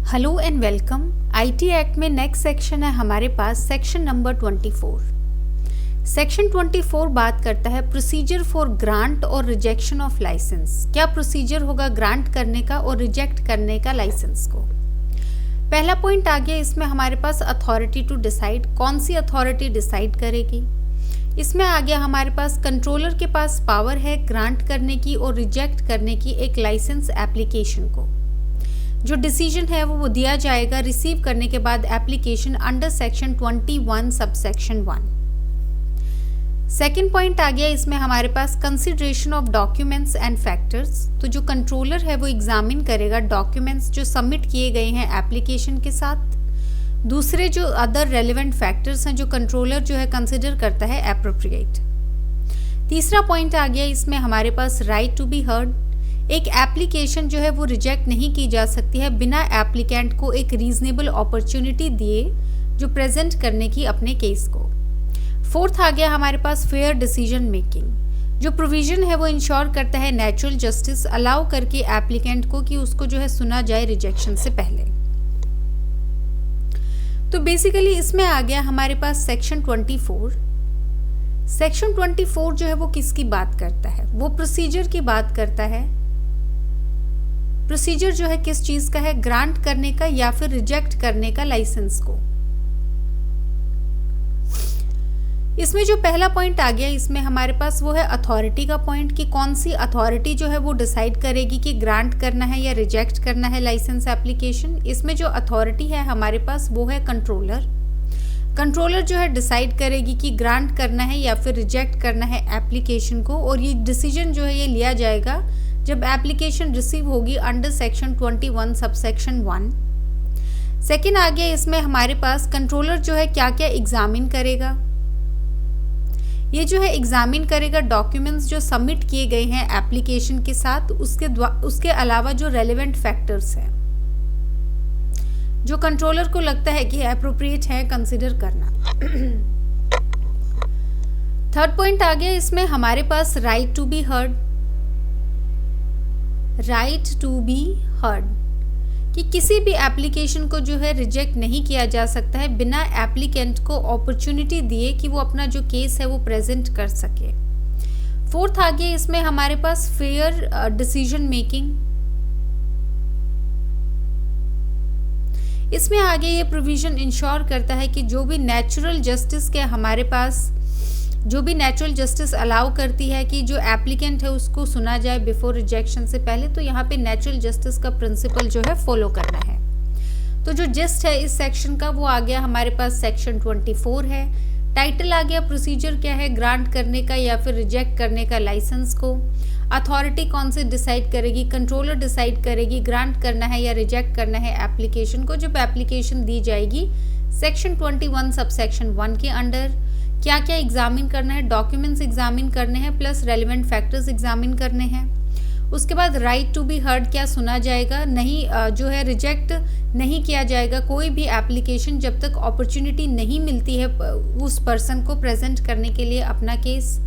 Hello and welcome. IT act में next section है हमारे पास सेक्शन नंबर 24। सेक्शन 24 बात करता है प्रोसीजर फॉर ग्रांट और रिजेक्शन ऑफ लाइसेंस। क्या प्रोसीजर होगा ग्रांट करने का और रिजेक्ट करने का लाइसेंस को। पहला पॉइंट आ गया इसमें हमारे पास अथॉरिटी टू डिसाइड। कौन सी अथॉरिटी डिसाइड करेगी। इसमें आ गया हमारे पास कंट्रोलर के पास पावर है ग्रांट करने की और रिजेक्ट करने की एक लाइसेंस एप्लीकेशन को। जो डिसीजन है वो दिया जाएगा रिसीव करने के बाद application under section 21 subsection 1। Second point आ गया इसमें हमारे पास consideration of documents and factors. तो जो कंट्रोलर है वो एग्जामिन करेगा डॉक्यूमेंट्स जो सबमिट किए गए हैं एप्लीकेशन के साथ। दूसरे जो अदर रेलिवेंट फैक्टर्स हैं जो कंट्रोलर जो है कंसिडर करता है एप्रोप्रिएट। तीसरा पॉइंट आ गया इसमें हमारे पास राइट टू बी हर्ड। एक एप्लीकेशन जो है वो रिजेक्ट नहीं की जा सकती है बिना एप्लीकेंट को एक रीजनेबल अपॉर्चुनिटी दिए जो प्रेजेंट करने की अपने केस को। फोर्थ आ गया हमारे पास फेयर डिसीजन मेकिंग। जो प्रोविजन है वो इंश्योर करता है नेचुरल जस्टिस अलाउ करके एप्लीकेंट को कि उसको जो है सुना जाए रिजेक्शन से पहले। तो बेसिकली इसमें आ गया हमारे पास सेक्शन 24। सेक्शन 24 जो है वो किसकी बात करता है, वो प्रोसीजर की बात करता है। प्रोसीजर जो है किस चीज का है, ग्रांट करने का या फिर रिजेक्ट करने का लाइसेंस को। इसमें जो पहला पॉइंट आ गया इसमें हमारे पास वो है अथॉरिटी का पॉइंट कि कौन सी अथॉरिटी जो है वो डिसाइड करेगी कि ग्रांट करना है या रिजेक्ट करना है लाइसेंस एप्लीकेशन। इसमें जो अथॉरिटी है हमारे पास वो है कंट्रोलर। कंट्रोलर जो है डिसाइड करेगी कि ग्रांट करना है या फिर रिजेक्ट करना है एप्लीकेशन को, और ये डिसीजन जो है ये लिया जाएगा जब एप्लीकेशन रिसीव होगी अंडर सेक्शन 21 सबसेक्शन 1। सेकेंड आ गया इसमें हमारे पास कंट्रोलर जो है क्या क्या एग्जामिन करेगा। ये जो है एग्जामिन करेगा डॉक्यूमेंट्स जो सबमिट किए गए हैं एप्लीकेशन के साथ, उसके अलावा जो रेलेवेंट फैक्टर्स हैं जो कंट्रोलर को लगता है कि एप्रोप्रिएट है कंसिडर करना। थर्ड पॉइंट आ गया इसमें हमारे पास right to be heard. Right to be heard कि किसी भी एप्लीकेशन को जो है रिजेक्ट नहीं किया जा सकता है बिना एप्लीकेंट को अपॉर्चुनिटी दिए कि वो अपना जो केस है वो प्रेजेंट कर सके। फोर्थ आ गया इसमें हमारे पास फेयर डिसीजन मेकिंग। इसमें आगे ये प्रोविजन इंश्योर करता है कि जो भी नेचुरल जस्टिस के हमारे पास जो भी नेचुरल जस्टिस अलाउ करती है कि जो एप्लीकेंट है उसको सुना जाए बिफोर रिजेक्शन से पहले, तो यहाँ पे नेचुरल जस्टिस का प्रिंसिपल जो है फॉलो करना है। तो जो जिस्ट है इस सेक्शन का वो आ गया हमारे पास सेक्शन 24 है। टाइटल आ गया प्रोसीजर क्या है ग्रांट करने का या फिर रिजेक्ट करने का लाइसेंस को। अथॉरिटी कौन से डिसाइड करेगी, कंट्रोलर डिसाइड करेगी ग्रांट करना है या रिजेक्ट करना है एप्लीकेशन को जब एप्लीकेशन दी जाएगी सेक्शन 21 सबसेक्शन 1 के अंडर। क्या क्या एग्जामिन करना है, डॉक्यूमेंट्स एग्जामिन करने हैं प्लस रेलिवेंट फैक्टर्स एग्जामिन करने हैं। उसके बाद राइट टू बी हर्ड क्या सुना जाएगा, नहीं जो है रिजेक्ट नहीं किया जाएगा कोई भी एप्लीकेशन जब तक अपॉर्चुनिटी नहीं मिलती है उस पर्सन को प्रेजेंट करने के लिए अपना केस।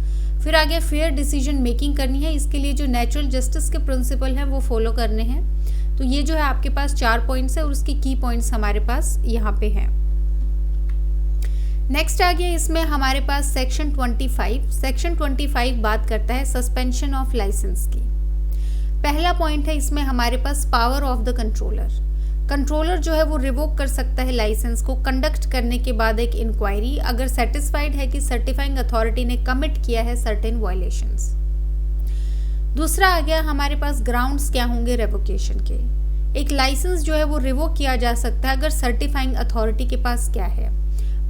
फिर आगे फेयर डिसीजन मेकिंग करनी है, इसके लिए जो नेचुरल जस्टिस के प्रिंसिपल हैं वो फॉलो करने हैं। तो ये जो है आपके पास 4 पॉइंट्स है और उसके की पॉइंट्स हमारे पास यहाँ पे हैं। नेक्स्ट आ गया इसमें हमारे पास सेक्शन 25। सेक्शन 25 बात करता है सस्पेंशन ऑफ लाइसेंस की। पहला पॉइंट है इसमें हमारे पास power of the controller. Controller जो है वो रिवोक कर सकता है लाइसेंस को कंडक्ट करने के बाद एक इंक्वायरी अगर सेटिस्फाइड है कि सर्टिफाइंग अथॉरिटी ने कमिट किया है सर्टेन वायलेशंस। दूसरा आ गया हमारे पास ग्राउंड्स क्या होंगे रेवोकेशन के। एक लाइसेंस जो है वो रिवोक किया जा सकता है अगर सर्टिफाइंग अथॉरिटी के पास क्या है,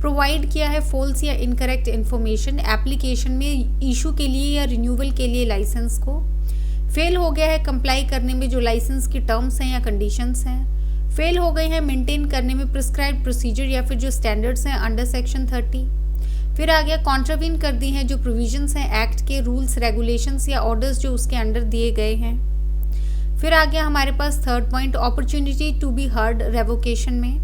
प्रोवाइड किया है फॉल्स या इनकरेक्ट इन्फॉर्मेशन एप्लीकेशन में इशू के लिए या रिन्यूअल के लिए लाइसेंस को, फेल हो गया है कंप्लाई करने में जो लाइसेंस की टर्म्स हैं या कंडीशंस हैं, फेल हो गए हैं मेंटेन करने में प्रिस्क्राइब्ड प्रोसीजर या फिर जो स्टैंडर्ड्स हैं अंडर सेक्शन 30। फिर आ गया कॉन्ट्रावीन कर दी हैं जो प्रोविजंस हैं एक्ट के, रूल्स रेगुलेशंस या ऑर्डर्स जो उसके अंडर दिए गए हैं। फिर आ गया हमारे पास third point opportunity to be heard revocation में।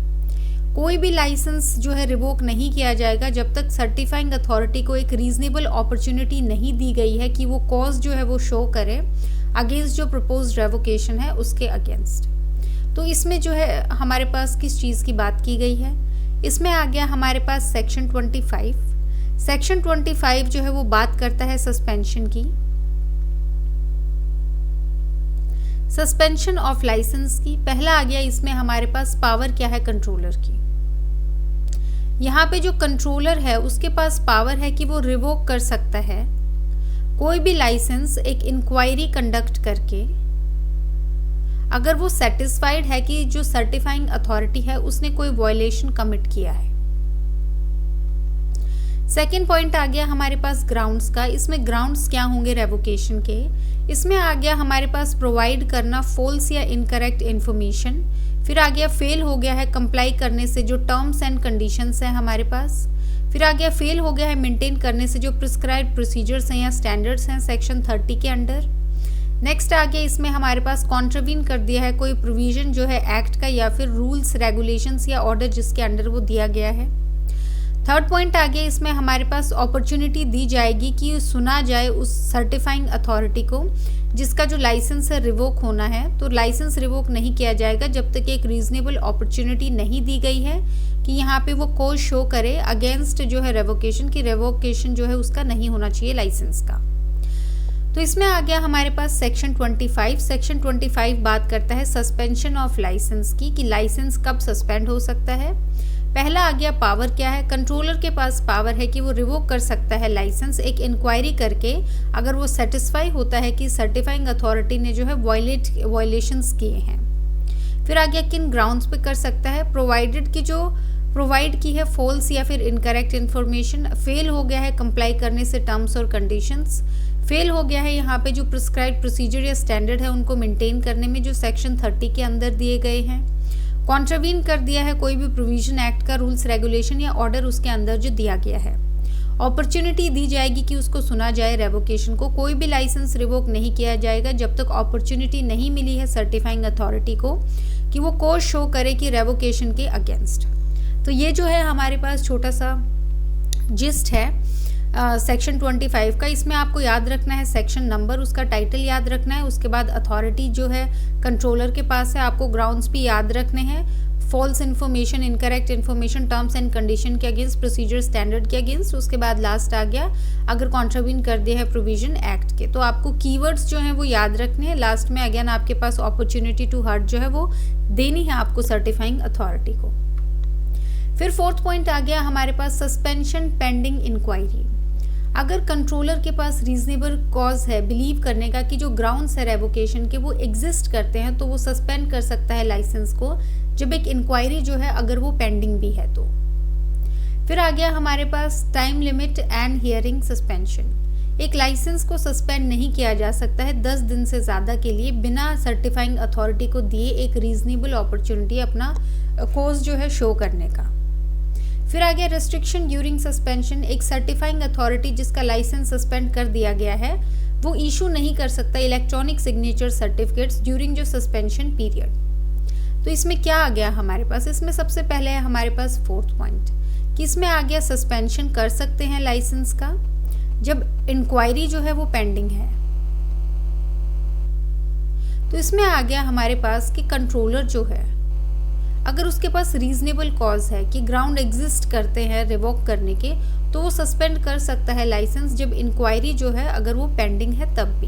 कोई भी लाइसेंस जो है रिवोक नहीं किया जाएगा जब तक सर्टिफाइंग अथॉरिटी को एक रीजनेबल अपॉर्चुनिटी नहीं दी गई है कि वो कॉज जो है वो शो करे अगेंस्ट जो प्रपोज्ड रेवोकेशन है उसके अगेंस्ट। तो इसमें जो है हमारे पास किस चीज़ की बात की गई है, इसमें आ गया हमारे पास सेक्शन 25। सेक्शन 25 जो है वो बात करता है सस्पेंशन की, सस्पेंशन ऑफ लाइसेंस की। पहला आ गया इसमें हमारे पास पावर क्या है कंट्रोलर की। यहाँ पे जो कंट्रोलर है उसके पास पावर है कि वो रिवोक कर सकता है कोई भी लाइसेंस एक इंक्वायरी कंडक्ट करके, अगर वो सेटिस्फाइड है कि जो सर्टिफाइंग अथॉरिटी है उसने कोई वायलेशन कमिट किया है। सेकेंड पॉइंट आ गया हमारे पास ग्राउंड्स का। इसमें ग्राउंड्स क्या होंगे रेवोकेशन के, इसमें आ गया हमारे पास प्रोवाइड करना फॉल्स या इनकरेक्ट इन्फॉर्मेशन। फिर आ गया फेल हो गया है कंप्लाई करने से जो टर्म्स एंड कंडीशंस हैं हमारे पास। फिर आ गया फेल हो गया है मेंटेन करने से जो प्रिस्क्राइब्ड प्रोसीजर्स हैं या स्टैंडर्ड्स हैं सेक्शन 30 के अंडर। नेक्स्ट आ गया इसमें हमारे पास कॉन्ट्रवीन कर दिया है कोई प्रोविजन जो है एक्ट का या फिर रूल्स रेगुलेशंस या ऑर्डर जिसके अंडर वो दिया गया है। थर्ड पॉइंट आ गया इसमें हमारे पास अपॉर्चुनिटी दी जाएगी कि सुना जाए उस सर्टिफाइंग अथॉरिटी को जिसका जो लाइसेंस है रिवोक होना है। तो लाइसेंस रिवोक नहीं किया जाएगा जब तक एक रीजनेबल अपॉर्चुनिटी नहीं दी गई है कि यहाँ पे वो कोज शो करे अगेंस्ट जो है रेवोकेशन की रेवोकेशन जो है उसका नहीं होना चाहिए लाइसेंस का। तो इसमें आ गया हमारे पास सेक्शन 25। सेक्शन 25 बात करता है सस्पेंशन ऑफ लाइसेंस की कि लाइसेंस कब सस्पेंड हो सकता है। पहला आ गया पावर क्या है, कंट्रोलर के पास पावर है कि वो रिवोक कर सकता है लाइसेंस एक इंक्वायरी करके अगर वो सेटिस्फाई होता है कि सर्टिफाइंग अथॉरिटी ने जो है वायलेशंस किए हैं। फिर आ गया किन ग्राउंड्स पे कर सकता है, प्रोवाइडेड की जो प्रोवाइड की है फॉल्स या फिर इनकरेक्ट इन्फॉर्मेशन, फेल हो गया है कंप्लाई करने से टर्म्स और कंडीशंस, फेल हो गया है यहाँ पे जो प्रिस्क्राइब्ड प्रोसीजर या स्टैंडर्ड है उनको मेंटेन करने में जो सेक्शन 30 के अंदर दिए गए हैं, कॉन्ट्रवीन कर दिया है कोई भी प्रोविजन एक्ट का रूल्स रेगुलेशन या ऑर्डर उसके अंदर जो दिया गया है। अपॉर्चुनिटी दी जाएगी कि उसको सुना जाए रेवोकेशन को। कोई भी लाइसेंस रिवोक नहीं किया जाएगा जब तक अपॉर्चुनिटी नहीं मिली है सर्टिफाइंग अथॉरिटी को कि वो कोज शो करे कि रेवोकेशन के अगेंस्ट। तो ये जो है हमारे पास छोटा सा जिस्ट है सेक्शन 25 का। इसमें आपको याद रखना है सेक्शन नंबर, उसका टाइटल याद रखना है, उसके बाद अथॉरिटी जो है कंट्रोलर के पास है, आपको ग्राउंड्स भी याद रखने हैं, false information, incorrect information, terms and condition के अगेंस्ट, प्रोसीजर स्टैंडर्ड के अगेंस्ट। उसके बाद लास्ट आ गया अगर कॉन्ट्रवीन कर दिया है प्रोविजन एक्ट के। तो आपको कीवर्ड्स जो हैं वो याद रखने हैं। लास्ट में अगेन आपके पास अपॉर्चुनिटी टू हर्ट जो है वो देनी है आपको सर्टिफाइंग अथॉरिटी को। फिर फोर्थ पॉइंट आ गया हमारे पास सस्पेंशन पेंडिंग इंक्वायरी। अगर कंट्रोलर के पास रीजनेबल कॉज है बिलीव करने का कि जो ग्राउंड्स है रेवोकेशन के वो एग्जिस्ट करते हैं तो वो सस्पेंड कर सकता है लाइसेंस को जब एक इंक्वायरी जो है अगर वो पेंडिंग भी है तो। फिर आ गया हमारे पास time limit and hearing suspension. एक लाइसेंस को सस्पेंड नहीं किया जा सकता है 10 दिन से ज़्यादा के लिए बिना सर्टिफाइंग अथॉरिटी को दिए एक रीजनेबल अपॉर्चुनिटी अपना कॉज जो है शो करने का। फिर आ गया रेस्ट्रिक्शन ड्यूरिंग सस्पेंशन। एक सर्टिफाइंग अथॉरिटी जिसका लाइसेंस सस्पेंड कर दिया गया है वो इशू नहीं कर सकता इलेक्ट्रॉनिक सिग्नेचर सर्टिफिकेट्स ड्यूरिंग जो सस्पेंशन पीरियड। तो इसमें क्या आ गया हमारे पास, इसमें सबसे पहले है हमारे पास फोर्थ पॉइंट कि इसमें आ गया सस्पेंशन कर सकते हैं लाइसेंस का जब इंक्वायरी जो है वो पेंडिंग है। तो इसमें आ गया हमारे पास कि कंट्रोलर जो है अगर उसके पास रीजनेबल कॉज है कि ग्राउंड एग्जिस्ट करते हैं रिवोक करने के तो वो सस्पेंड कर सकता है लाइसेंस जब इंक्वायरी जो है अगर वो पेंडिंग है तब भी।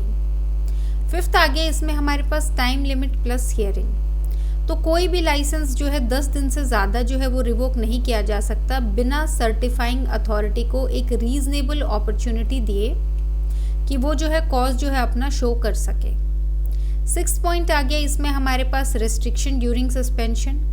फिफ्थ आ गया इसमें हमारे पास टाइम लिमिट प्लस हियरिंग। तो कोई भी लाइसेंस जो है 10 दिन से ज़्यादा जो है वो रिवोक नहीं किया जा सकता बिना सर्टिफाइंग अथॉरिटी को एक रीजनेबल अपॉर्चुनिटी दिए कि वो जो है कॉज जो है अपना शो कर सके। सिक्स्थ पॉइंट आ गया इसमें हमारे पास रेस्ट्रिक्शन ड्यूरिंग सस्पेंशन।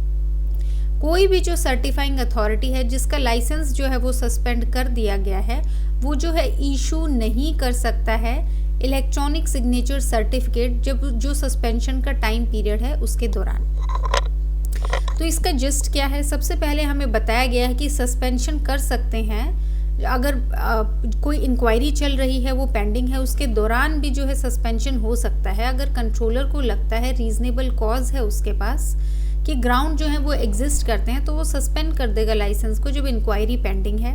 कोई भी जो सर्टिफाइंग अथॉरिटी है जिसका लाइसेंस जो है वो सस्पेंड कर दिया गया है वो जो है इशू नहीं कर सकता है इलेक्ट्रॉनिक सिग्नेचर सर्टिफिकेट जब जो सस्पेंशन का टाइम पीरियड है उसके दौरान। तो इसका जस्ट क्या है, सबसे पहले हमें बताया गया है कि सस्पेंशन कर सकते हैं अगर कोई इंक्वायरी चल रही है वो पेंडिंग है उसके दौरान भी जो है सस्पेंशन हो सकता है अगर कंट्रोलर को लगता है रीजनेबल कॉज है उसके पास कि ग्राउंड जो है वो एग्जिस्ट करते हैं तो वो सस्पेंड कर देगा लाइसेंस को जब इंक्वायरी पेंडिंग है।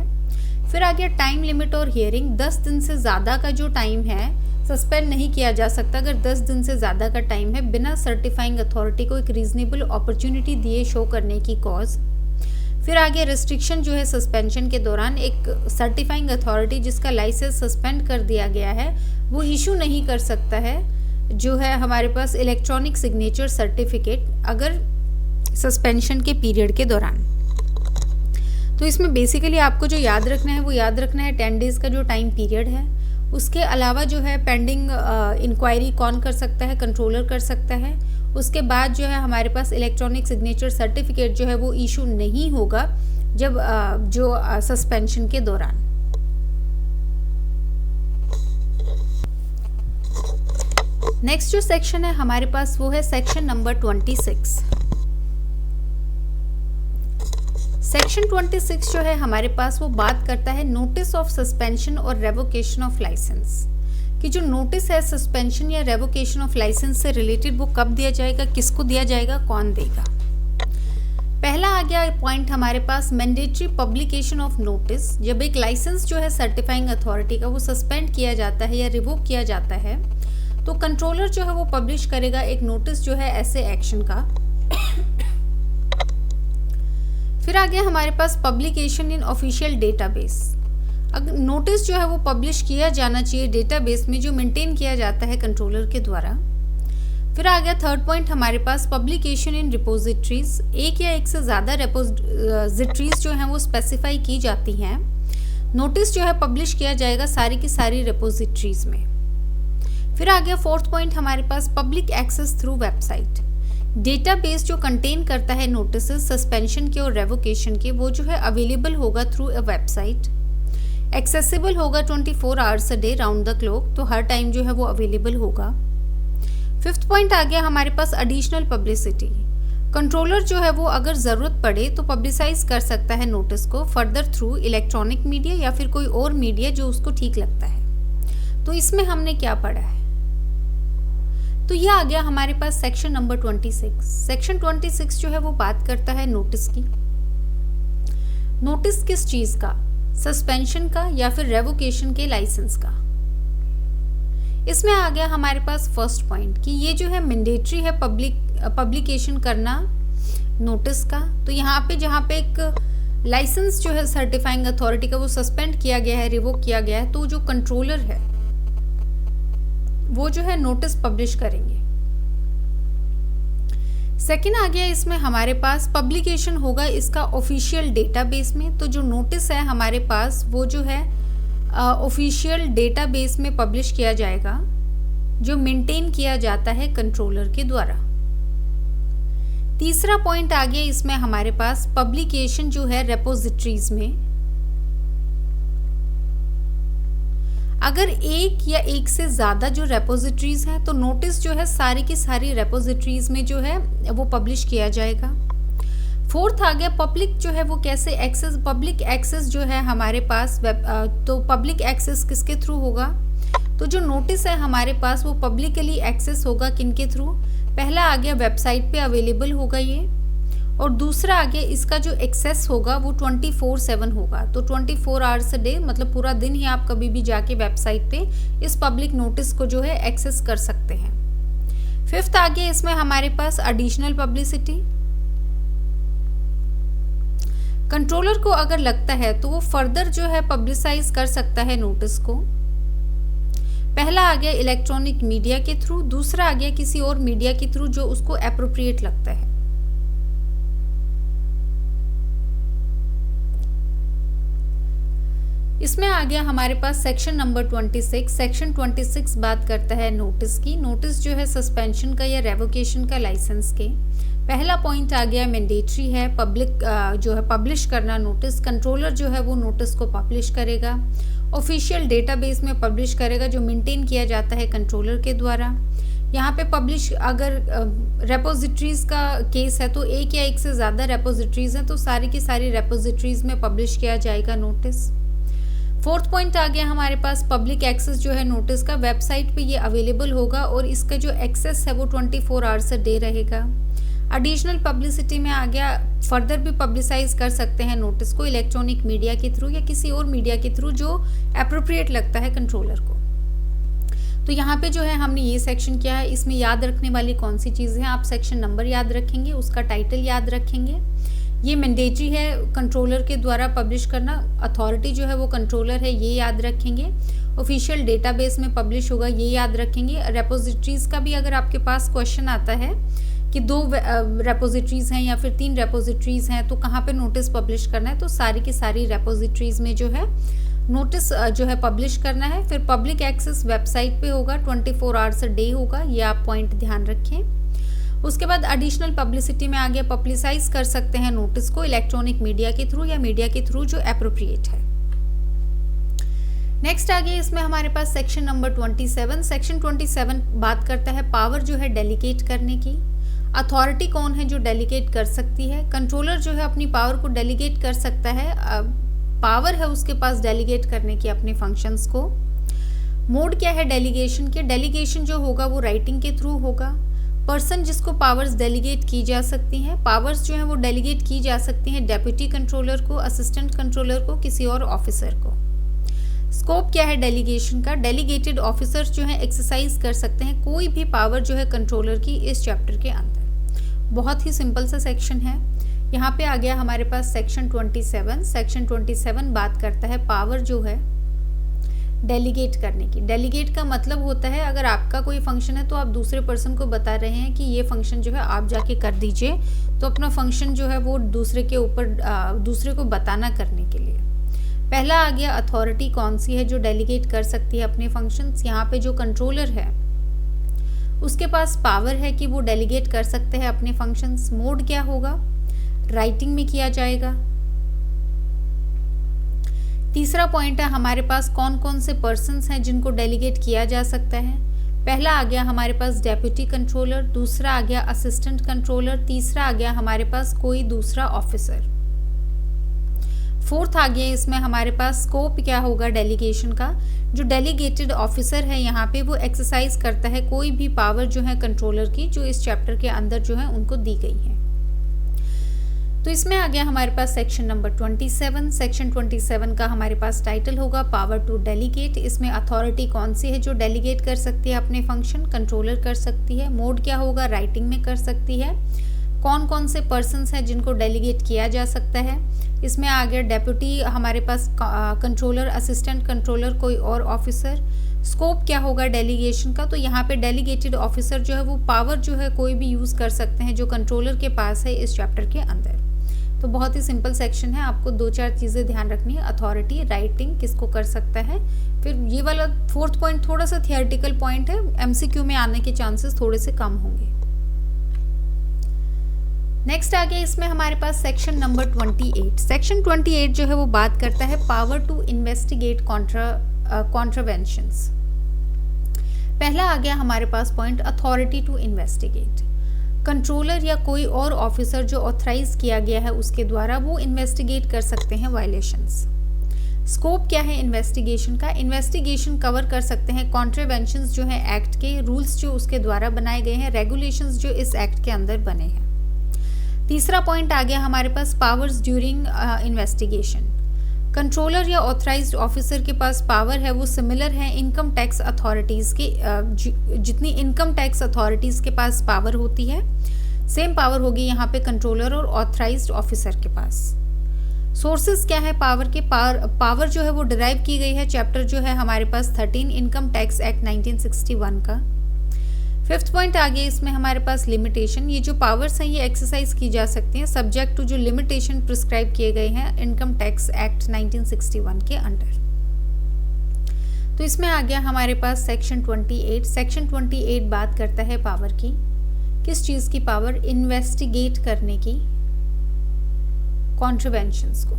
फिर आ गया टाइम लिमिट और हियरिंग। 10 दिन से ज़्यादा का जो टाइम है सस्पेंड नहीं किया जा सकता अगर 10 दिन से ज़्यादा का टाइम है बिना सर्टिफाइंग अथॉरिटी को एक रीजनेबल अपॉर्चुनिटी दिए शो करने की कॉज। फिर आगे रिस्ट्रिक्शन जो है सस्पेंशन के दौरान एक सर्टिफाइंग अथॉरिटी जिसका लाइसेंस सस्पेंड कर दिया गया है वो इशू नहीं कर सकता है जो है हमारे पास इलेक्ट्रॉनिक सिग्नेचर सर्टिफिकेट अगर सस्पेंशन के पीरियड के दौरान। तो इसमें बेसिकली आपको जो याद रखना है वो याद रखना है 10 डेज़ का जो टाइम पीरियड है। उसके अलावा जो है पेंडिंग इंक्वायरी कौन कर सकता है, कंट्रोलर कर सकता है। उसके बाद जो है हमारे पास इलेक्ट्रॉनिक सिग्नेचर सर्टिफिकेट जो है वो इशू नहीं होगा जब जो सस्पेंशन के दौरान। नेक्स्ट जो सेक्शन है हमारे पास वो है सेक्शन नंबर 26। सेक्शन 26 जो है हमारे पास वो बात करता है नोटिस ऑफ सस्पेंशन और रेवोकेशन ऑफ लाइसेंस कि जो नोटिस है सस्पेंशन या रेवोकेशन ऑफ लाइसेंस से रिलेटेड वो कब दिया जाएगा, किसको दिया जाएगा, कौन देगा। पहला आ गया पॉइंट हमारे पास मैंडेटरी पब्लिकेशन ऑफ नोटिस। जब एक लाइसेंस जो है सर्टिफाइंग अथॉरिटी का वो सस्पेंड किया जाता है या रिवोक किया जाता है तो कंट्रोलर जो है वो पब्लिश करेगा एक नोटिस जो है ऐसे एक्शन का। फिर आ गया हमारे पास पब्लिकेशन इन ऑफिशियल डेटाबेस। अगर नोटिस जो है वो पब्लिश किया जाना चाहिए डेटाबेस में जो मेंटेन किया जाता है कंट्रोलर के द्वारा। फिर आ गया थर्ड पॉइंट हमारे पास पब्लिकेशन इन रिपोजिटरीज। एक या एक से ज़्यादा रिपोजिटरीज जो हैं वो स्पेसिफाई की जाती हैं। नोटिस जो है पब्लिश किया जाएगा सारी की सारी रिपोजिटरीज में। फिर आ गया फोर्थ पॉइंट हमारे पास public access through website. Database जो कंटेन करता है नोटिसेस सस्पेंशन के और रेवोकेशन के वो जो है अवेलेबल होगा थ्रू अ वेबसाइट। एक्सेसिबल होगा 24 hours a day round the clock, तो हर टाइम जो है वो अवेलेबल होगा। फिफ्थ पॉइंट आ गया हमारे पास एडिशनल पब्लिसिटी। कंट्रोलर जो है वो अगर ज़रूरत पड़े तो पब्लिसाइज कर सकता है नोटिस को फर्दर थ्रू इलेक्ट्रॉनिक मीडिया या फिर कोई और मीडिया जो उसको ठीक लगता है। तो इसमें हमने क्या पढ़ा है, तो ये आ गया हमारे पास सेक्शन नंबर 26। सेक्शन 26 जो है वो बात करता है नोटिस की। नोटिस किस चीज़ का, सस्पेंशन का या फिर रेवोकेशन के लाइसेंस का। इसमें आ गया हमारे पास फर्स्ट पॉइंट कि ये जो है मैंडेटरी है पब्लिकेशन करना नोटिस का। तो यहाँ पे जहाँ पे एक लाइसेंस जो है सर्टिफाइंग अथॉरिटी का वो सस्पेंड किया गया है, रिवोक किया गया है, तो जो कंट्रोलर है वो जो है नोटिस पब्लिश करेंगे। सेकेंड आ गया इसमें हमारे पास पब्लिकेशन होगा इसका ऑफिशियल डेटाबेस में। तो जो नोटिस है हमारे पास वो जो है ऑफिशियल डेटाबेस में पब्लिश किया जाएगा जो मेंटेन किया जाता है कंट्रोलर के द्वारा। तीसरा पॉइंट आ गया इसमें हमारे पास पब्लिकेशन जो है रेपोजिटरीज में। अगर एक या एक से ज़्यादा जो रेपोजिटरीज हैं तो नोटिस जो है सारी की सारी रेपोजिटरीज में जो है वो पब्लिश किया जाएगा। फोर्थ आ गया पब्लिक जो है वो कैसे एक्सेस, पब्लिक एक्सेस जो है हमारे पास तो पब्लिक एक्सेस किसके थ्रू होगा, तो जो नोटिस है हमारे पास वो पब्लिकली एक्सेस होगा किनके थ्रू। पहला आ गया वेबसाइट पे अवेलेबल होगा ये, और दूसरा आ गया इसका जो एक्सेस होगा वो 24/7 होगा। तो 24 आवर्स अ डे मतलब पूरा दिन ही आप कभी भी जाके वेबसाइट पे इस पब्लिक नोटिस को जो है एक्सेस कर सकते हैं। फिफ्थ आ गया इसमें हमारे पास एडिशनल पब्लिसिटी। कंट्रोलर को अगर लगता है तो वो फर्दर जो है पब्लिसाइज कर सकता है नोटिस को। पहला आ गया इलेक्ट्रॉनिक मीडिया के थ्रू, दूसरा आ गया किसी और मीडिया के थ्रू जो उसको एप्रोप्रिएट लगता है। इसमें आ गया हमारे पास सेक्शन नंबर 26। सेक्शन 26 बात करता है नोटिस की। नोटिस जो है सस्पेंशन का या रेवोकेशन का लाइसेंस के। पहला पॉइंट आ गया मैंडेटरी है पब्लिक जो है पब्लिश करना नोटिस। कंट्रोलर जो है वो नोटिस को पब्लिश करेगा, ऑफिशियल डेटाबेस में पब्लिश करेगा जो मेंटेन किया जाता है कंट्रोलर के द्वारा। यहाँ पे पब्लिश अगर रेपोजिटरीज का केस है तो एक या एक से ज़्यादा रेपोजिटरीज हैं तो सारी की सारी रेपोजिटरीज में पब्लिश किया जाएगा नोटिस। फोर्थ पॉइंट आ गया हमारे पास पब्लिक एक्सेस जो है नोटिस का, वेबसाइट पे ये अवेलेबल होगा और इसका जो एक्सेस है वो 24 आवर्स अ डे रहेगा। एडिशनल पब्लिसिटी में आ गया फर्दर भी पब्लिसाइज कर सकते हैं नोटिस को इलेक्ट्रॉनिक मीडिया के थ्रू या किसी और मीडिया के थ्रू जो एप्रोप्रिएट लगता है कंट्रोलर को। तो यहाँ पे जो है हमने ये सेक्शन किया है। इसमें याद रखने वाली कौन सी चीज़ है, आप सेक्शन नंबर याद रखेंगे, उसका टाइटल याद रखेंगे। ये मैंडेटरी है कंट्रोलर के द्वारा पब्लिश करना, अथॉरिटी जो है वो कंट्रोलर है, ये याद रखेंगे। ऑफिशियल डेटाबेस में पब्लिश होगा, ये याद रखेंगे। रेपोजिटरीज का भी अगर आपके पास क्वेश्चन आता है कि 2 रेपोजिटरीज हैं या फिर 3 रेपोजिटरीज हैं तो कहाँ पे नोटिस पब्लिश करना है, तो सारी की सारी रेपोजिटरीज में जो है नोटिस जो है पब्लिश करना है। फिर पब्लिक एक्सेस वेबसाइट पे होगा, 24 आवर्स अ डे होगा, ये आप पॉइंट ध्यान रखें। उसके बाद एडिशनल पब्लिसिटी में आगे पब्लिसाइज कर सकते हैं नोटिस को इलेक्ट्रॉनिक मीडिया के थ्रू या मीडिया के थ्रू जो एप्रोप्रिएट है। नेक्स्ट आगे इसमें हमारे पास सेक्शन नंबर 27। सेक्शन 27 बात करता है पावर जो है डेलीगेट करने की। अथॉरिटी कौन है जो डेलीगेट कर सकती है, कंट्रोलर जो है अपनी पावर को डेलीगेट कर सकता है, पावर है उसके पास डेलीगेट करने की अपने फंक्शंस को। मोड क्या है डेलीगेशन के, डेलीगेशन जो होगा वो राइटिंग के थ्रू होगा। पर्सन जिसको पावर्स डेलीगेट की जा सकती हैं, पावर्स जो है वो डेलीगेट की जा सकती हैं डेप्यूटी कंट्रोलर को, असिस्टेंट कंट्रोलर को, किसी और ऑफिसर को। स्कोप क्या है डेलीगेशन का, डेलीगेटेड ऑफिसर्स जो है एक्सरसाइज कर सकते हैं कोई भी पावर जो है कंट्रोलर की इस चैप्टर के अंदर। बहुत ही सिंपल सा सेक्शन है। यहाँ पे आ गया हमारे पास सेक्शन 27। सेक्शन 27 बात करता है पावर जो है डेलीगेट करने की। डेलीगेट का मतलब होता है अगर आपका कोई फंक्शन है तो आप दूसरे पर्सन को बता रहे हैं कि ये फंक्शन जो है आप जाके कर दीजिए, तो अपना फंक्शन जो है वो दूसरे के ऊपर दूसरे को बताना करने के लिए। पहला आ गया अथॉरिटी कौन सी है जो डेलीगेट कर सकती है अपने फंक्शंस। यहाँ पे जो कंट्रोलर है उसके पास पावर है कि वो डेलीगेट कर सकते हैं अपने फंक्शंस। मोड क्या होगा, राइटिंग में किया जाएगा। तीसरा पॉइंट है हमारे पास कौन कौन से पर्सन्स हैं जिनको डेलीगेट किया जा सकता है। पहला आ गया हमारे पास डेप्यूटी कंट्रोलर, दूसरा आ गया असिस्टेंट कंट्रोलर, तीसरा आ गया हमारे पास कोई दूसरा ऑफिसर। फोर्थ आ गया इसमें हमारे पास स्कोप क्या होगा डेलीगेशन का। जो डेलीगेटेड ऑफिसर है यहाँ पे वो एक्सरसाइज करता है कोई भी पावर जो है कंट्रोलर की जो इस चैप्टर के अंदर जो है उनको दी गई है। तो इसमें आ गया हमारे पास सेक्शन नंबर 27। सेक्शन 27 का हमारे पास टाइटल होगा पावर टू डेलीगेट। इसमें अथॉरिटी कौन सी है जो डेलीगेट कर सकती है अपने फंक्शन, कंट्रोलर कर सकती है। मोड क्या होगा, राइटिंग में कर सकती है। कौन कौन से पर्सन्स हैं जिनको डेलीगेट किया जा सकता है। इसमें आ गया डेप्यूटी हमारे पास कंट्रोलर, असिस्टेंट कंट्रोलर, कोई और ऑफिसर। स्कोप क्या होगा डेलीगेशन का, तो यहाँ पे डेलीगेटेड ऑफिसर जो है वो पावर जो है कोई भी यूज़ कर सकते हैं जो कंट्रोलर के पास है इस चैप्टर के अंदर। तो बहुत ही सिंपल सेक्शन है, आपको 2-4 चीज़ें ध्यान रखनी है। अथॉरिटी, राइटिंग किसको कर सकता है। फिर ये वाला फोर्थ पॉइंट थोड़ा सा थियोरेटिकल पॉइंट है, एमसीक्यू में आने के चांसेस थोड़े से कम होंगे। नेक्स्ट आ गया इसमें हमारे पास सेक्शन नंबर 28। सेक्शन 28 जो है वो बात करता है पावर टू इन्वेस्टिगेट कॉन्ट्रावेंशंस। पहला आ गया हमारे पास point authority to investigate. Controller या कोई और ऑफिसर जो ऑथराइज किया गया है उसके द्वारा वो इन्वेस्टिगेट कर सकते हैं वायलेशंस। स्कोप क्या है इन्वेस्टिगेशन का, इन्वेस्टिगेशन कवर कर सकते हैं कॉन्ट्रावेंशंस जो है एक्ट के, रूल्स जो उसके द्वारा बनाए गए हैं, रेगुलेशंस जो इस एक्ट के अंदर बने हैं। तीसरा पॉइंट आ गया हमारे पास पावर्स ड्यूरिंग इन्वेस्टिगेशन। कंट्रोलर या ऑथराइज्ड ऑफिसर के पास पावर है वो सिमिलर है इनकम टैक्स अथॉरिटीज़ के, जितनी इनकम टैक्स अथॉरिटीज़ के पास पावर होती है सेम पावर होगी यहाँ पे कंट्रोलर और ऑथराइज्ड ऑफिसर के पास। सोर्सेज क्या है पावर के, पावर जो है वो डिराइव की गई है चैप्टर जो है हमारे पास 13 इनकम टैक्स एक्ट 1961 का। फिफ्थ पॉइंट आ गया इसमें हमारे पास लिमिटेशन। ये जो पावर्स हैं ये एक्सरसाइज की जा सकती हैं सब्जेक्ट टू जो लिमिटेशन प्रिस्क्राइब किए गए हैं इनकम टैक्स एक्ट 1961 के अंडर। तो इसमें आ गया हमारे पास सेक्शन 28। सेक्शन 28 बात करता है पावर की, किस चीज़ की पावर, इन्वेस्टिगेट करने की कॉन्ट्रावेंशंस को।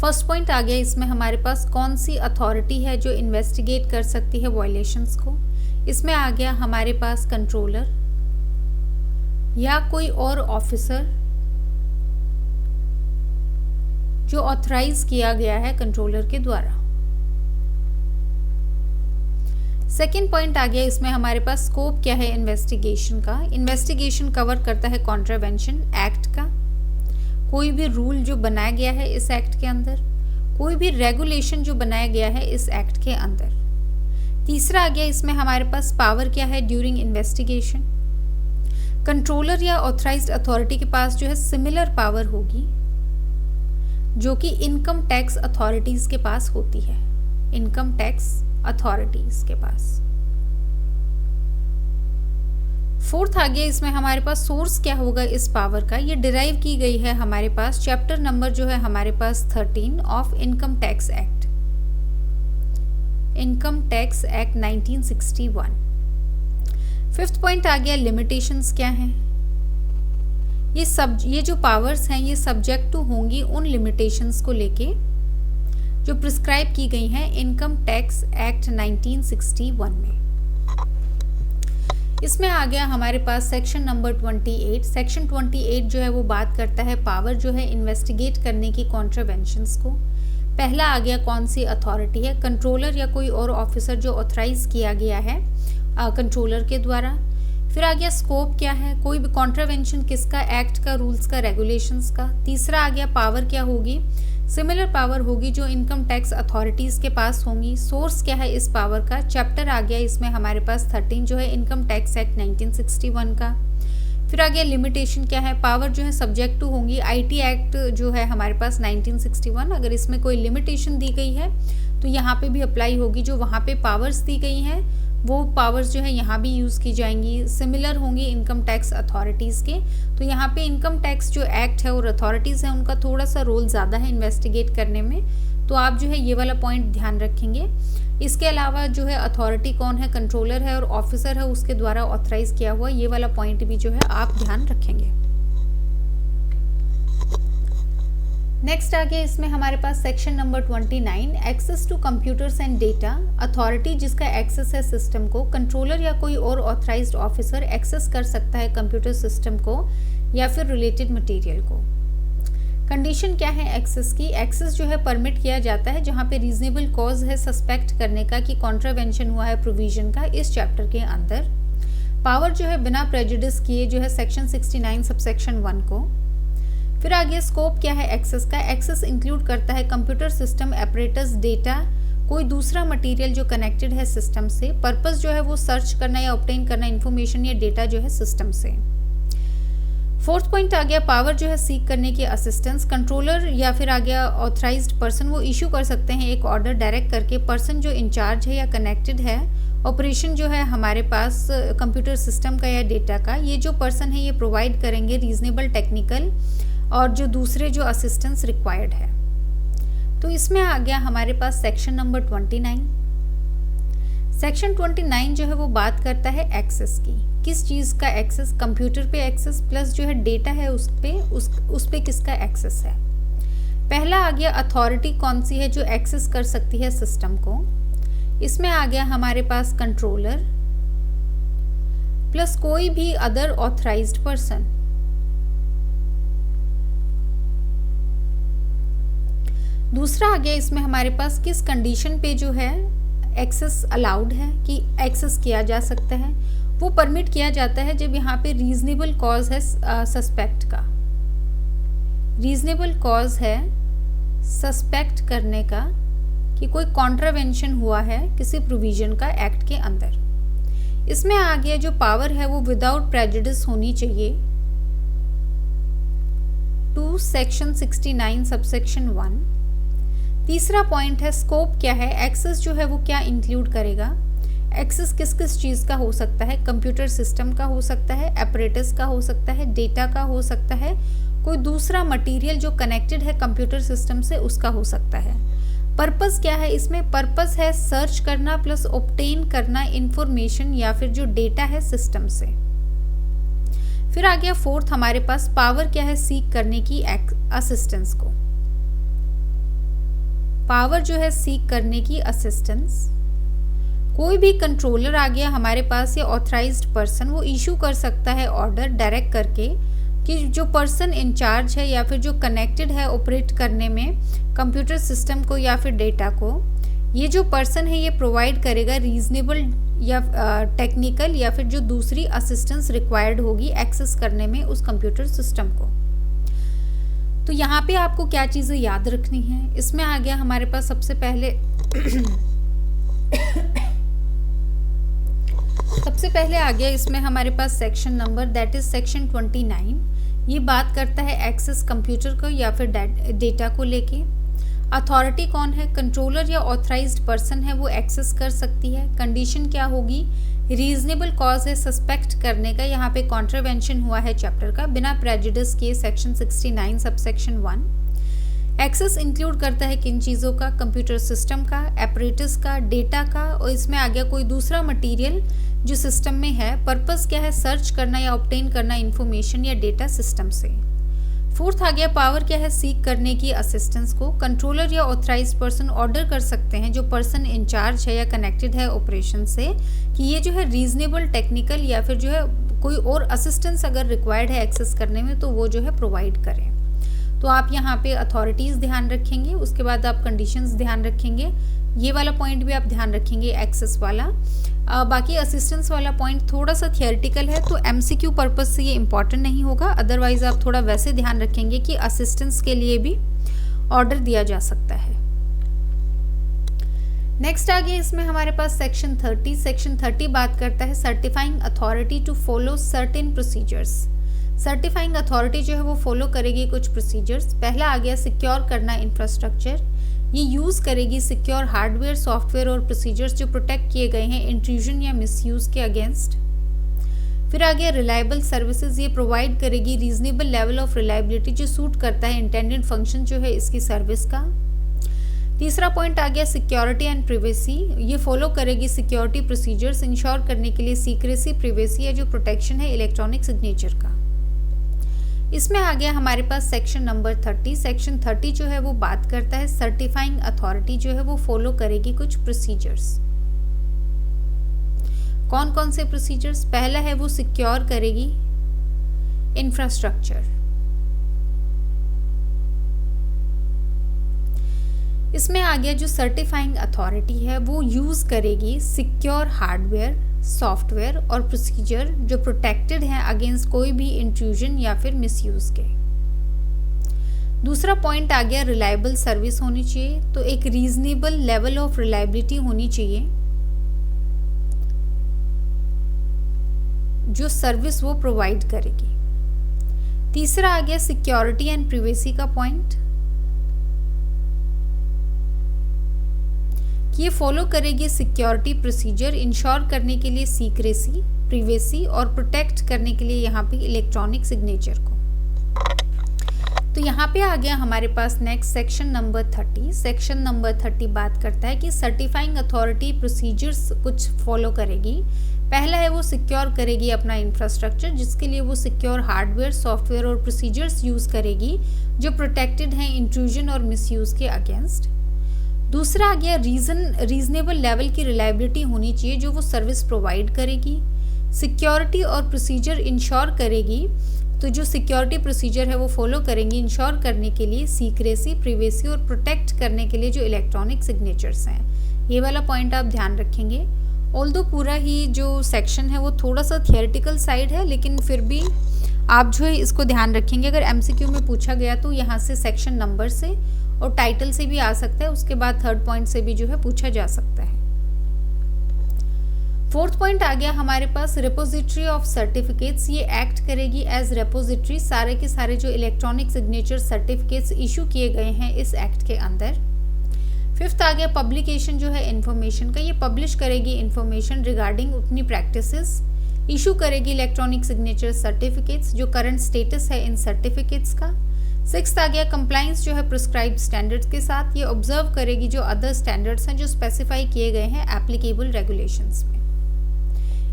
फर्स्ट पॉइंट आ गया इसमें हमारे पास कौन सी अथॉरिटी है जो इन्वेस्टिगेट कर सकती है वायलेशंस को। इसमें आ गया हमारे पास कंट्रोलर या कोई और ऑफिसर जो ऑथराइज किया गया है कंट्रोलर के द्वारा। सेकेंड पॉइंट आ गया इसमें हमारे पास स्कोप क्या है इन्वेस्टिगेशन का। इन्वेस्टिगेशन कवर करता है कॉन्ट्रावेंशन एक्ट का, कोई भी रूल जो बनाया गया है इस एक्ट के अंदर। कोई भी रेगुलेशन जो बनाया गया है इस एक्ट के अंदर। तीसरा आ गया इसमें हमारे पास पावर क्या है ड्यूरिंग इन्वेस्टिगेशन। कंट्रोलर या ऑथराइज्ड अथॉरिटी के पास जो है सिमिलर पावर होगी जो कि इनकम टैक्स अथॉरिटीज के पास होती है, इनकम टैक्स अथॉरिटीज के पास। फोर्थ आ गया इसमें हमारे पास सोर्स क्या होगा इस पावर का। ये डिराइव की गई है हमारे पास चैप्टर नंबर जो है हमारे पास 13 of income tax act, income tax act 1961। Fifth point आ गया लिमिटेशंस क्या हैं। ये जो पावर्स हैं ये सब्जेक्ट टू होंगी उन लिमिटेशंस को लेके जो प्रिस्क्राइब की गई हैं इनकम टैक्स एक्ट 1961 में। इसमें आ गया हमारे पास सेक्शन नंबर 28। सेक्शन 28 जो है वो बात करता है पावर जो है इन्वेस्टिगेट करने की कॉन्ट्रावेंशंस को। पहला आ गया कौन सी अथॉरिटी है, कंट्रोलर या कोई और ऑफिसर जो ऑथराइज किया गया है कंट्रोलर के द्वारा। फिर आ गया स्कोप क्या है, कोई भी कॉन्ट्रावेंशन किसका, एक्ट का, रूल्स का, रेगुलेशंस का। तीसरा आ गया पावर क्या होगी, सिमिलर पावर होगी जो इनकम टैक्स अथॉरिटीज़ के पास होंगी। सोर्स क्या है इस पावर का, चैप्टर आ गया इसमें हमारे पास 13 जो है इनकम टैक्स एक्ट 1961 का। फिर आ गया लिमिटेशन क्या है, पावर जो है सब्जेक्ट टू होंगी आईटी एक्ट जो है हमारे पास 1961। अगर इसमें कोई लिमिटेशन दी गई है तो यहाँ पे भी अप्लाई होगी, जो वहाँ पे पावर्स दी गई हैं वो पावर्स जो है यहाँ भी यूज़ की जाएंगी, सिमिलर होंगी इनकम टैक्स अथॉरिटीज़ के। तो यहाँ पे इनकम टैक्स जो एक्ट है और अथॉरिटीज़ है उनका थोड़ा सा रोल ज़्यादा है इन्वेस्टिगेट करने में, तो आप जो है ये वाला पॉइंट ध्यान रखेंगे। इसके अलावा जो है अथॉरिटी कौन है, कंट्रोलर है और ऑफिसर है उसके द्वारा ऑथराइज किया हुआ, ये वाला पॉइंट भी जो है आप ध्यान रखेंगे। नेक्स्ट आ गया इसमें हमारे पास section number 29 access to computers and data. Authority जिसका एक्सेस है सिस्टम को, कंट्रोलर या कोई और ऑथराइज्ड ऑफिसर एक्सेस कर सकता है कंप्यूटर सिस्टम को या फिर रिलेटेड मटेरियल को। कंडीशन क्या है एक्सेस की, एक्सेस जो है परमिट किया जाता है जहाँ पे रीजनेबल कॉज है सस्पेक्ट करने का कि कॉन्ट्रावेंशन हुआ है प्रोविजन का इस चैप्टर के अंदर। पावर जो है बिना प्रेजुडिस किए जो है सेक्शन 69 सबसेक्शन 1 को। फिर आगे स्कोप क्या है एक्सेस का, एक्सेस इंक्लूड करता है कंप्यूटर सिस्टम, एपरेटस, डेटा, कोई दूसरा मटेरियल जो कनेक्टेड है सिस्टम से। पर्पस जो है वो सर्च करना या ऑब्टेन करना इंफॉर्मेशन या डेटा जो है सिस्टम से। फोर्थ पॉइंट आ गया पावर जो है सीक करने की असिस्टेंस। कंट्रोलर या फिर आ गया ऑथराइज्ड पर्सन वो इशू कर सकते हैं एक ऑर्डर डायरेक्ट करके पर्सन जो इंचार्ज है या कनेक्टेड है ऑपरेशन जो है हमारे पास कंप्यूटर सिस्टम का या डेटा का। ये जो पर्सन है ये प्रोवाइड करेंगे रीजनेबल टेक्निकल और जो दूसरे जो असिस्टेंस रिक्वायर्ड है। तो इसमें आ गया हमारे पास सेक्शन नंबर 29। सेक्शन 29 जो है वो बात करता है एक्सेस की, किस चीज़ का एक्सेस, कंप्यूटर पे एक्सेस प्लस जो है डेटा है उस पे किसका एक्सेस है। पहला आ गया अथॉरिटी कौन सी है जो एक्सेस कर सकती है सिस्टम को। इसमें आ गया हमारे पास कंट्रोलर प्लस कोई भी अदर ऑथराइज्ड पर्सन। दूसरा आ गया इसमें हमारे पास किस कंडीशन पे जो है एक्सेस अलाउड है कि एक्सेस किया जा सकता है। वो परमिट किया जाता है जब यहाँ पे रीजनेबल कॉज है सस्पेक्ट का, रीजनेबल कॉज है सस्पेक्ट करने का कि कोई कॉन्ट्रावेंशन हुआ है किसी प्रोविजन का एक्ट के अंदर। इसमें आ गया जो पावर है वो विदाउट प्रेजुडिस होनी चाहिए टू सेक्शन 69 सबसेक्शन 1। तीसरा पॉइंट है स्कोप क्या है, एक्सेस जो है वो क्या इंक्लूड करेगा। एक्सेस किस किस चीज़ का हो सकता है, कंप्यूटर सिस्टम का हो सकता है, एपरेटस का हो सकता है, डेटा का हो सकता है, कोई दूसरा मटेरियल जो कनेक्टेड है कंप्यूटर सिस्टम से उसका हो सकता है। पर्पस क्या है इसमें, पर्पस है सर्च करना प्लस ऑब्टेन करना इंफॉर्मेशन या फिर जो डेटा है सिस्टम से। फिर आ गया फोर्थ हमारे पास पावर क्या है सीक करने की असिस्टेंस को। पावर जो है सीक करने की असिस्टेंस, कोई भी कंट्रोलर आ गया हमारे पास या ऑथराइज्ड पर्सन वो इशू कर सकता है ऑर्डर डायरेक्ट करके कि जो पर्सन इंचार्ज है या फिर जो कनेक्टेड है ऑपरेट करने में कंप्यूटर सिस्टम को या फिर डेटा को, ये जो पर्सन है ये प्रोवाइड करेगा रीजनेबल या टेक्निकल या फिर जो दूसरी असिस्टेंस रिक्वायर्ड होगी एक्सेस करने में उस कंप्यूटर सिस्टम को। तो यहाँ पे आपको क्या चीज़ें याद रखनी है, इसमें आ गया हमारे पास सबसे पहले आ गया इसमें हमारे पास section number, that is section 29। ये बात करता है एक्सेस कंप्यूटर को या फिर डेटा को लेके। अथॉरिटी कौन है, कंट्रोलर या ऑथराइज्ड पर्सन है वो एक्सेस कर सकती है। कंडीशन क्या होगी, रीजनेबल कॉज है सस्पेक्ट करने का, यहाँ पे कॉन्ट्रावेंशन हुआ है चैप्टर का बिना प्रेजुडिस किए, सेक्शन 69 सबसेक्शन 1। एक्सेस इंक्लूड करता है किन चीज़ों का, कंप्यूटर सिस्टम का, एपरेटस का, डेटा का, और इसमें आ गया कोई दूसरा मटेरियल जो सिस्टम में है। पर्पस क्या है, सर्च करना या ऑब्टेन करना इंफॉर्मेशन या डेटा सिस्टम से। फोर्थ आ गया पावर क्या है, सीक करने की असिस्टेंस को। कंट्रोलर या ऑथराइज्ड पर्सन ऑर्डर कर सकते हैं जो पर्सन इंचार्ज है या कनेक्टेड है ऑपरेशन से, कि ये जो है रीजनेबल टेक्निकल या फिर जो है कोई और असिस्टेंस अगर रिक्वायर्ड है एक्सेस करने में तो वो जो है प्रोवाइड करें। तो आप यहाँ पे अथॉरिटीज़ ध्यान रखेंगे, उसके बाद आप कंडीशंस ध्यान रखेंगे, ये वाला पॉइंट भी आप ध्यान रखेंगे एक्सेस वाला। बाकी असिस्टेंस वाला पॉइंट थोड़ा सा थियोरेटिकल है तो एमसीक्यू पर्पस से ये इंपॉर्टेंट नहीं होगा, अदरवाइज आप थोड़ा वैसे ध्यान रखेंगे कि असिस्टेंस के लिए भी ऑर्डर दिया जा सकता है। नेक्स्ट आ गया इसमें हमारे पास सेक्शन 30। सेक्शन 30 बात करता है certifying authority to follow certain procedures. Certifying authority जो है वो फॉलो करेगी कुछ प्रोसीजर्स। पहला आ गया सिक्योर करना इंफ्रास्ट्रक्चर, ये यूज़ करेगी सिक्योर हार्डवेयर, सॉफ्टवेयर और प्रोसीजर्स जो प्रोटेक्ट किए गए हैं इंट्रूजन या मिसयूज़ के अगेंस्ट। फिर आ गया रिलायबल सर्विसेज, ये प्रोवाइड करेगी रीजनेबल लेवल ऑफ रिलायबिलिटी जो सूट करता है इंटेंडेड फंक्शन जो है इसकी सर्विस का। तीसरा पॉइंट आ गया सिक्योरिटी एंड प्रिवेसी, ये फॉलो करेगी सिक्योरिटी प्रोसीजर्स इंश्योर करने के लिए सीक्रेसी, प्रिवेसी या जो प्रोटेक्शन है इलेक्ट्रॉनिक सिग्नेचर का। इसमें आ गया हमारे पास सेक्शन नंबर 30। सेक्शन 30 जो है वो बात करता है सर्टिफाइंग अथॉरिटी जो है वो फॉलो करेगी कुछ प्रोसीजर्स। कौन कौन से प्रोसीजर्स, पहला है वो सिक्योर करेगी इंफ्रास्ट्रक्चर। इसमें आ गया जो सर्टिफाइंग अथॉरिटी है वो यूज़ करेगी सिक्योर हार्डवेयर, सॉफ्टवेयर और प्रोसीजर जो प्रोटेक्टेड हैं अगेंस्ट कोई भी इंट्रूजन या फिर मिसयूज के। दूसरा पॉइंट आ गया रिलायबल सर्विस होनी चाहिए, तो एक रीजनेबल लेवल ऑफ रिलायबिलिटी होनी चाहिए जो सर्विस वो प्रोवाइड करेगी। तीसरा आ गया सिक्योरिटी एंड प्रिवेसी का पॉइंट, ये फॉलो करेगी सिक्योरिटी प्रोसीजर इंश्योर करने के लिए सीक्रेसी, प्रिवेसी और प्रोटेक्ट करने के लिए यहाँ पे इलेक्ट्रॉनिक सिग्नेचर को। तो यहाँ पे आ गया हमारे पास next section number 30। Section number 30 बात करता है कि सर्टिफाइंग अथॉरिटी प्रोसीजर्स कुछ फॉलो करेगी। पहला है वो सिक्योर करेगी अपना इंफ्रास्ट्रक्चर, जिसके लिए वो सिक्योर हार्डवेयर, सॉफ्टवेयर और प्रोसीजर्स यूज़ करेगी जो प्रोटेक्टेड हैं इंट्रूजन और मिसयूज़ के अगेंस्ट। दूसरा आ गया रीजनेबल लेवल की रिलायबिलिटी होनी चाहिए जो वो सर्विस प्रोवाइड करेगी। सिक्योरिटी और प्रोसीजर इंश्योर करेगी, तो जो सिक्योरिटी प्रोसीजर है वो फॉलो करेंगी इंश्योर करने के लिए सीक्रेसी, प्रिवेसी और प्रोटेक्ट करने के लिए जो इलेक्ट्रॉनिक सिग्नेचर्स हैं। ये वाला पॉइंट आप ध्यान रखेंगे। ऑल्दो पूरा ही जो सेक्शन है वो थोड़ा सा थियोरेटिकल साइड है, लेकिन फिर भी आप जो है इसको ध्यान रखेंगे। अगर एमसीक्यू में पूछा गया तो यहाँ से सेक्शन नंबर से और टाइटल से भी आ सकता है, उसके बाद थर्ड पॉइंट से भी जो है पूछा जा सकता है। फोर्थ पॉइंट आ गया हमारे पास रिपोजिटरी ऑफ सर्टिफिकेट्स, ये एक्ट करेगी एज रिपोजिटरी सारे के सारे जो इलेक्ट्रॉनिक सिग्नेचर सर्टिफिकेट्स इशू किए गए हैं इस एक्ट के अंदर। फिफ्थ आ गया पब्लिकेशन जो है इन्फॉर्मेशन का, ये पब्लिश करेगी इन्फॉर्मेशन रिगार्डिंग अपनी प्रैक्टिसेस, इशू करेगी इलेक्ट्रॉनिक सिग्नेचर सर्टिफिकेट्स जो करंट स्टेटस है इन सर्टिफिकेट्स का। सिक्स्थ आ गया कंप्लाइंस जो है प्रिस्क्राइब्ड स्टैंडर्ड्स के साथ, ये ऑब्जर्व करेगी जो अदर स्टैंडर्ड्स हैं जो स्पेसिफाई किए गए हैं एप्लीकेबल रेगुलेशंस में।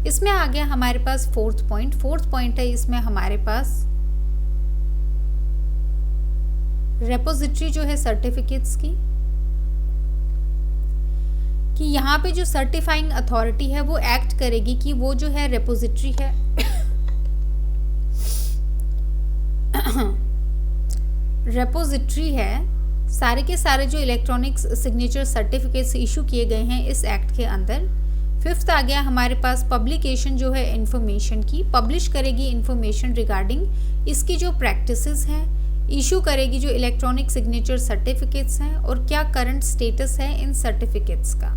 इसमें आ गया हमारे पास फोर्थ पॉइंट है इसमें हमारे पास रेपोजिटरी जो है सर्टिफिकेट्स की, कि यहाँ पे जो सर्टिफाइंग अथॉरिटी है वो एक्ट करेगी कि वो जो है रेपोजिटरी है रेपोजिटरी है सारे के सारे जो इलेक्ट्रॉनिक सिग्नेचर सर्टिफिकेट्स इशू किए गए हैं इस एक्ट के अंदर। फिफ्थ आ गया हमारे पास पब्लिकेशन जो है इंफॉर्मेशन की, पब्लिश करेगी इंफॉर्मेशन रिगार्डिंग इसकी जो प्रैक्टिसेस हैं, इशू करेगी जो इलेक्ट्रॉनिक सिग्नेचर सर्टिफिकेट्स हैं और क्या करंट स्टेटस है इन सर्टिफिकेट्स का।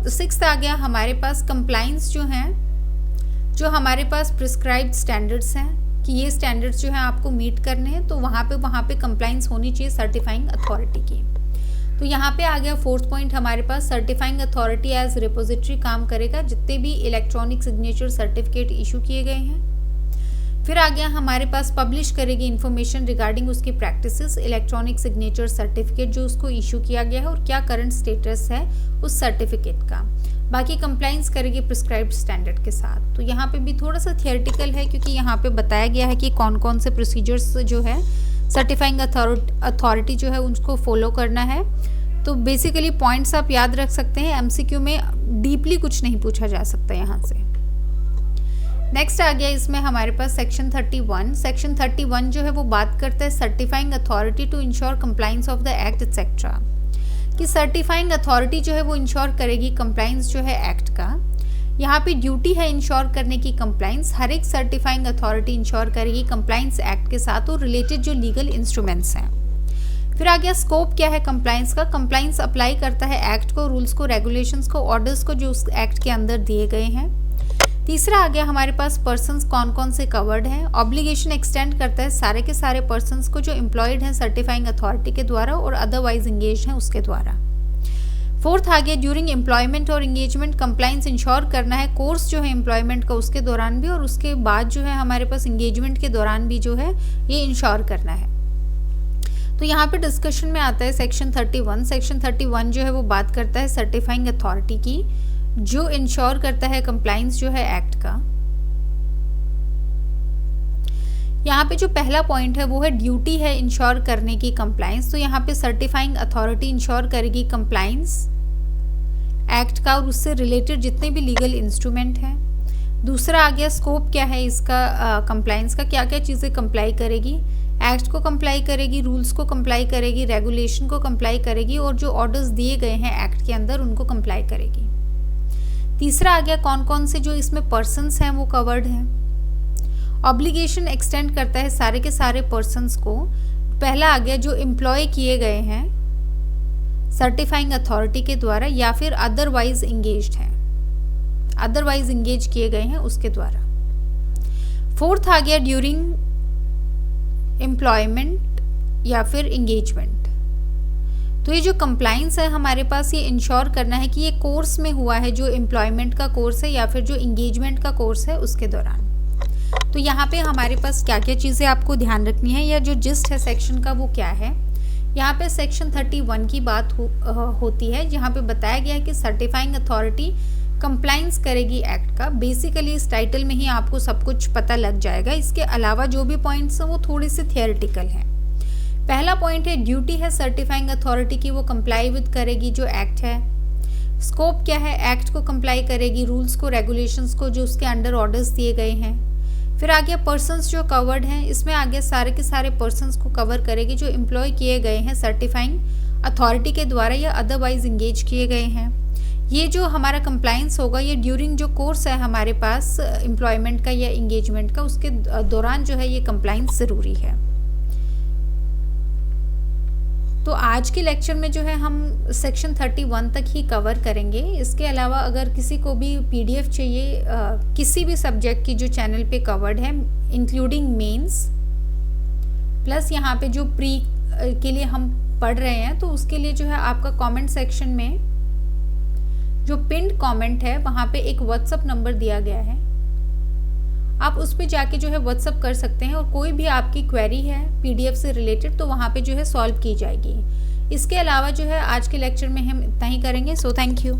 सिक्स्थ आ गया हमारे पास कंप्लाइंस जो हैं, जो हमारे पास प्रिस्क्राइब्ड स्टैंडर्ड्स हैं कि ये स्टैंडर्ड्स जो हैं आपको मीट करने हैं, तो वहाँ पे कंप्लाइंस होनी चाहिए सर्टिफाइंग अथॉरिटी की। तो यहाँ पे आ गया फोर्थ पॉइंट हमारे पास, सर्टिफाइंग अथॉरिटी एज रिपोजिटरी काम करेगा जितने भी इलेक्ट्रॉनिक सिग्नेचर सर्टिफिकेट इशू किए गए हैं। फिर आ गया हमारे पास पब्लिश करेगी इन्फॉर्मेशन रिगार्डिंग उसकी प्रैक्टिसेस इलेक्ट्रॉनिक सिग्नेचर सर्टिफिकेट जो उसको इशू किया गया है और क्या करंट स्टेटस है उस सर्टिफिकेट का। बाकी कंप्लाइंस करेगी प्रिस्क्राइब्ड स्टैंडर्ड के साथ। तो यहाँ पे भी थोड़ा सा थियोरेटिकल है क्योंकि यहाँ पे बताया गया है कि कौन कौन से प्रोसीजर्स जो है सर्टिफाइंग अथॉरिटी जो है उनको फॉलो करना है। तो बेसिकली पॉइंट्स आप याद रख सकते हैं, एमसीक्यू में डीपली कुछ नहीं पूछा जा सकता यहाँ से। नेक्स्ट आ गया इसमें हमारे पास सेक्शन 31। सेक्शन 31 जो है वो बात करता है certifying authority to ensure compliance of the act etcetera, कि सर्टिफाइंग अथॉरिटी जो है वो इंश्योर करेगी कंप्लाइंस जो है एक्ट का। यहाँ पे ड्यूटी है इंश्योर करने की कंप्लाइंस, हर एक सर्टिफाइंग अथॉरिटी इंश्योर करेगी कंप्लाइंस एक्ट के साथ और रिलेटेड जो लीगल इंस्ट्रूमेंट्स हैं। फिर आ गया स्कोप क्या है कंप्लाइंस का, कंप्लाइंस अप्लाई करता है एक्ट को, रूल्स को, रेगुलेशंस को, ऑर्डर्स को जो उस एक्ट के अंदर दिए गए हैं। तीसरा आ गया हमारे पास पर्सन्स कौन कौन से कवर्ड हैं, ऑब्लिगेशन एक्सटेंड करता है सारे के सारे पर्सन्स को जो एम्प्लॉयड हैं सर्टिफाइंग अथॉरिटी के द्वारा और अदरवाइज इंगेज हैं उसके द्वारा। फोर्थ आ गया ड्यूरिंग एम्प्लॉयमेंट और इंगेजमेंट कंप्लाइंस इंश्योर करना है कोर्स जो है एम्प्लॉयमेंट का उसके दौरान भी और उसके बाद जो है हमारे पास इंगेजमेंट के दौरान भी जो है ये इंश्योर करना है। तो यहाँ पे डिस्कशन में आता है सेक्शन 31। सेक्शन 31 जो है वो बात करता है सर्टिफाइंग अथॉरिटी की जो इंश्योर करता है कंप्लाइंस जो है एक्ट का। यहाँ पे जो पहला पॉइंट है वो है ड्यूटी है इंश्योर करने की कंप्लाइंस। तो यहाँ पे सर्टिफाइंग अथॉरिटी इंश्योर करेगी कंप्लाइंस एक्ट का और उससे रिलेटेड जितने भी लीगल इंस्ट्रूमेंट हैं। दूसरा आ गया स्कोप क्या है इसका कंप्लाइंस का, क्या क्या चीज़ें कंप्लाई करेगी, एक्ट को कंप्लाई करेगी, रूल्स को कंप्लाई करेगी, रेगुलेशन को कंप्लाई करेगी और जो ऑर्डर्स दिए गए हैं एक्ट के अंदर उनको कंप्लाई करेगी। तीसरा आ गया कौन कौन से जो इसमें पर्सन्स हैं वो कवर्ड हैं। ऑब्लिगेशन एक्सटेंड करता है सारे के सारे पर्सन्स को। पहला आ गया जो एम्प्लॉय किए गए हैं सर्टिफाइंग अथॉरिटी के द्वारा या फिर अदरवाइज इंगेज्ड हैं, अदरवाइज इंगेज किए गए हैं उसके द्वारा। फोर्थ आ गया ड्यूरिंग एम्प्लॉयमेंट या फिर इंगेजमेंट। तो ये जो कंप्लाइंस है हमारे पास ये इंश्योर करना है कि ये कोर्स में हुआ है, जो एम्प्लॉयमेंट का कोर्स है या फिर जो इंगेजमेंट का कोर्स है उसके दौरान। तो यहाँ पे हमारे पास क्या क्या चीज़ें आपको ध्यान रखनी है या जो जिस्ट है सेक्शन का वो क्या है। यहाँ पे सेक्शन 31 की बात होती है जहाँ पे बताया गया है कि सर्टिफाइंग अथॉरिटी कंप्लाइंस करेगी एक्ट का। बेसिकली इस टाइटल में ही आपको सब कुछ पता लग जाएगा। इसके अलावा जो भी पॉइंट्स हैं वो थोड़े से थियोरेटिकल हैं। पहला पॉइंट है ड्यूटी है सर्टिफाइंग अथॉरिटी की, वो कंप्लाई विद करेगी जो एक्ट है। स्कोप क्या है, एक्ट को कंप्लाई करेगी, रूल्स को, रेगुलेशंस को जो उसके अंडर ऑर्डर्स दिए गए हैं। फिर आ गया पर्सन्स जो कवर्ड हैं, इसमें आ गया सारे के सारे पर्सन्स को कवर करेगी जो एम्प्लॉय किए गए हैं सर्टिफाइंग अथॉरिटी के द्वारा या अदरवाइज इंगेज किए गए हैं। ये जो हमारा कंप्लाइंस होगा ये ड्यूरिंग जो कोर्स है हमारे पास एम्प्लॉयमेंट का या इंगेजमेंट का उसके दौरान जो है ये कंप्लाइंस ज़रूरी है। तो आज के लेक्चर में जो है हम सेक्शन 31 तक ही कवर करेंगे। इसके अलावा अगर किसी को भी पीडीएफ चाहिए किसी भी सब्जेक्ट की जो चैनल पे कवर्ड है इंक्लूडिंग मेंस प्लस यहाँ पे जो प्री के लिए हम पढ़ रहे हैं, तो उसके लिए जो है आपका कमेंट सेक्शन में जो पिन्ड कमेंट है वहाँ पे एक व्हाट्सएप नंबर दिया गया है, आप उस पे जाके जो है व्हाट्सएप कर सकते हैं और कोई भी आपकी क्वेरी है पीडीएफ से रिलेटेड तो वहाँ पे जो है सॉल्व की जाएगी। इसके अलावा जो है आज के लेक्चर में हम इतना ही करेंगे। So thank you.